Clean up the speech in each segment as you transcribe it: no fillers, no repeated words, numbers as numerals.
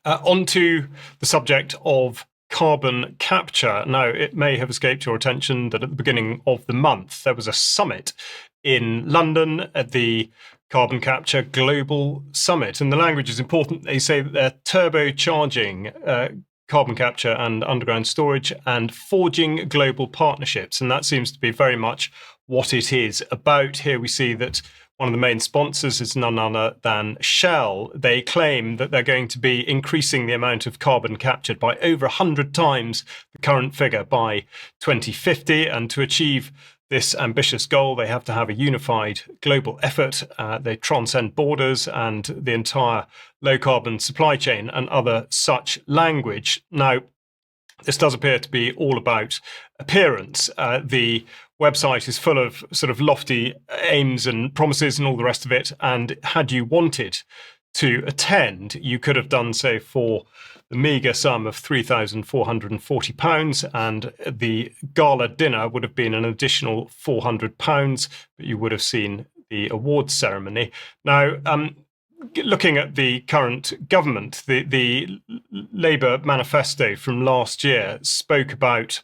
Onto the subject of carbon capture. Now, it may have escaped your attention that at the beginning of the month, there was a summit in London at the Carbon Capture Global Summit. And the language is important. They say that they're turbocharging carbon capture and underground storage and forging global partnerships. And that seems to be very much what it is about. Here we see that one of the main sponsors is none other than Shell. They claim that they're going to be increasing the amount of carbon captured by over 100 times the current figure by 2050. And to achieve this ambitious goal, they have to have a unified global effort. They transcend borders and the entire low-carbon supply chain and other such language. Now, this does appear to be all about appearance. The website is full of sort of lofty aims and promises and all the rest of it. And had you wanted to attend, you could have done so for the meagre sum of £3,440, and the gala dinner would have been an additional £400, but you would have seen the awards ceremony. Now, looking at the current government, the Labour manifesto from last year spoke about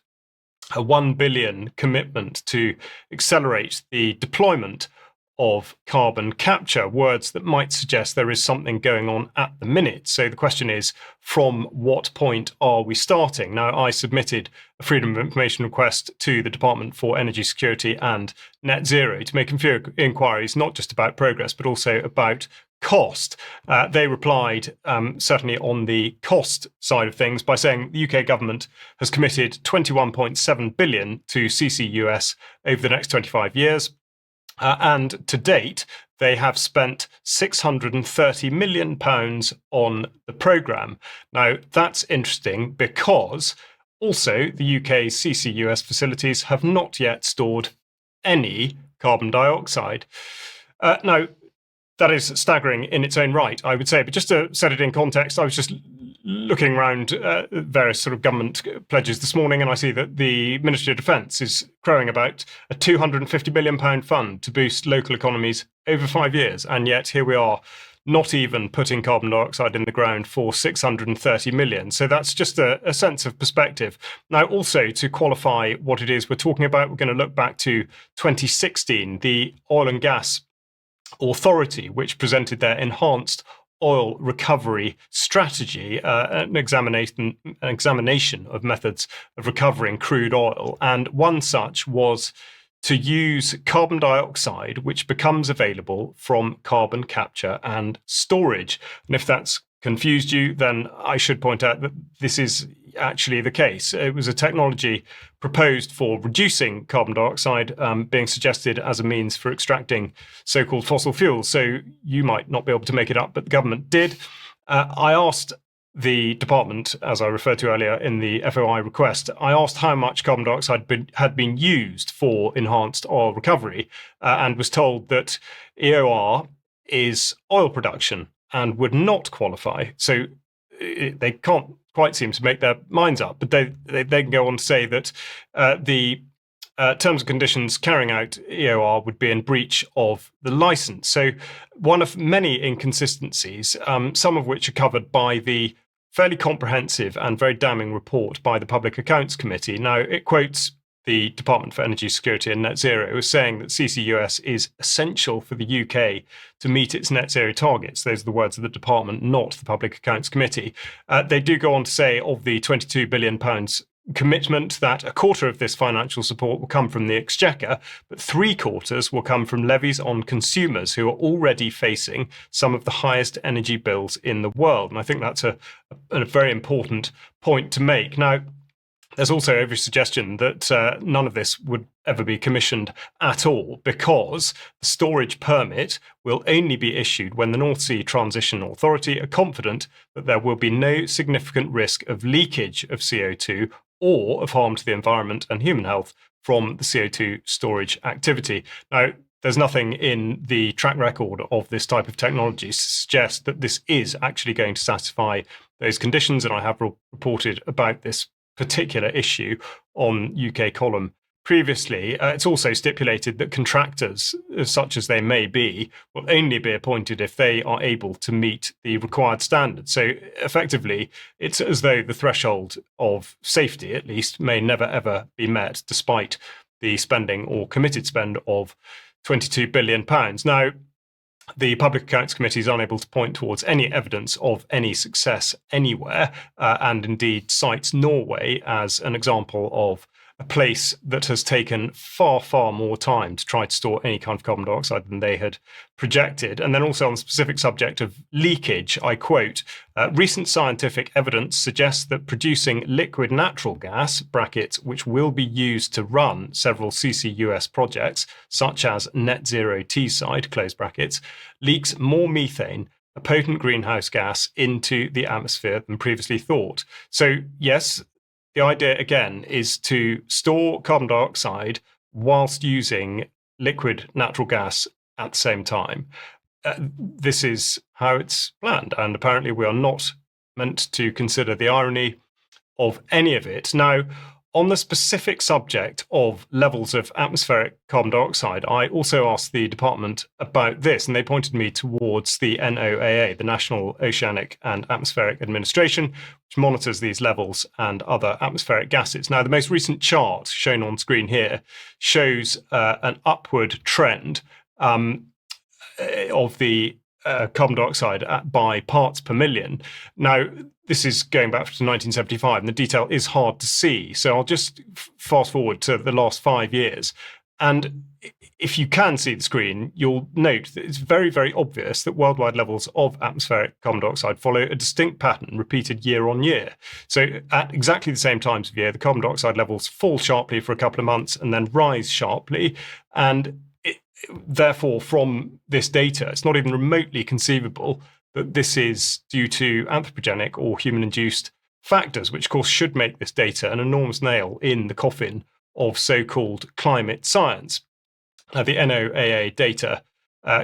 a 1 billion commitment to accelerate the deployment of carbon capture, words that might suggest there is something going on at the minute. So the question is, from what point are we starting? Now, I submitted a Freedom of Information request to the Department for Energy Security and Net Zero to make a few inquiries, not just about progress, but also about cost. They replied, certainly on the cost side of things, by saying the UK government has committed 21.7 billion to CCUS over the next 25 years. And to date, they have spent £630 million on the programme. Now, that's interesting because also the UK's CCUS facilities have not yet stored any carbon dioxide. Now, that is staggering in its own right, I would say. But just to set it in context, I was just looking around various sort of government pledges this morning, and I see that the Ministry of Defence is crowing about a £250 million fund to boost local economies over 5 years. And yet here we are, not even putting carbon dioxide in the ground for 630 million. So that's just a sense of perspective. Now, also to qualify what it is we're talking about, we're going to look back to 2016, the Oil and Gas Authority, which presented their enhanced oil recovery strategy, an examination of methods of recovering crude oil. And one such was to use carbon dioxide, which becomes available from carbon capture and storage. And if that's confused you, then I should point out that this is actually the case. It was a technology proposed for reducing carbon dioxide, being suggested as a means for extracting so-called fossil fuels. So you might not be able to make it up, but the government did. I asked the department, as I referred to earlier in the FOI request, I asked how much carbon dioxide had been used for enhanced oil recovery, and was told that EOR is oil production and would not qualify. So they can't quite seem to make their minds up, but they can go on to say that the terms and conditions carrying out EOR would be in breach of the license. So one of many inconsistencies, some of which are covered by the fairly comprehensive and very damning report by the Public Accounts Committee. Now, it quotes the Department for Energy Security and Net Zero as saying that CCUS is essential for the UK to meet its net zero targets. Those are the words of the department, not the Public Accounts Committee. They do go on to say of the £22 billion commitment that a quarter of this financial support will come from the Exchequer, but 3/4 will come from levies on consumers who are already facing some of the highest energy bills in the world. And I think that's a very important point to make. Now, there's also every suggestion that none of this would ever be commissioned at all, because the storage permit will only be issued when the North Sea Transition Authority are confident that there will be no significant risk of leakage of CO2 or of harm to the environment and human health from the CO2 storage activity. Now, there's nothing in the track record of this type of technology to suggest that this is actually going to satisfy those conditions, and I have reported about this particular issue on UK column previously, it's also stipulated that contractors, such as they may be, will only be appointed if they are able to meet the required standards. So effectively, it's as though the threshold of safety, at least, may never ever be met, despite the spending or committed spend of £22 billion. Now, the Public Accounts Committee is unable to point towards any evidence of any success anywhere, and indeed cites Norway as an example of a place that has taken far, far more time to try to store any kind of carbon dioxide than they had projected. And then also on the specific subject of leakage, I quote, recent scientific evidence suggests that producing liquid natural gas, brackets, which will be used to run several CCUS projects, such as Net Zero Teesside, close brackets, leaks more methane, a potent greenhouse gas, into the atmosphere than previously thought. So yes, the idea, again, is to store carbon dioxide whilst using liquid natural gas at the same time. This is how it's planned, and apparently we are not meant to consider the irony of any of it. Now, on the specific subject of levels of atmospheric carbon dioxide, I also asked the department about this, and they pointed me towards the NOAA, the National Oceanic and Atmospheric Administration, which monitors these levels and other atmospheric gases. Now, the most recent chart shown on screen here shows an upward trend of the carbon dioxide by parts per million. Now, this is going back to 1975, and the detail is hard to see. So I'll just fast forward to the last 5 years. And if you can see the screen, you'll note that it's very, very obvious that worldwide levels of atmospheric carbon dioxide follow a distinct pattern repeated year on year. So at exactly the same times of year, the carbon dioxide levels fall sharply for a couple of months and then rise sharply. And therefore, from this data, it's not even remotely conceivable that this is due to anthropogenic or human-induced factors, which of course should make this data an enormous nail in the coffin of so-called climate science. The NOAA data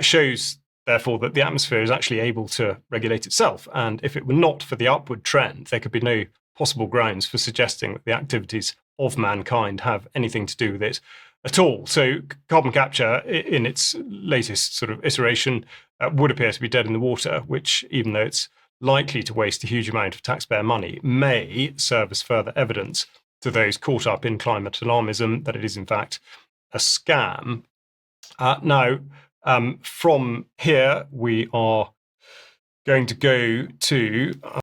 shows, therefore, that the atmosphere is actually able to regulate itself. And if it were not for the upward trend, there could be no possible grounds for suggesting that the activities of mankind have anything to do with it at all. So carbon capture, in its latest sort of iteration, would appear to be dead in the water, which, even though it's likely to waste a huge amount of taxpayer money, may serve as further evidence to those caught up in climate alarmism that it is in fact a scam. Now, from here, we are going to go to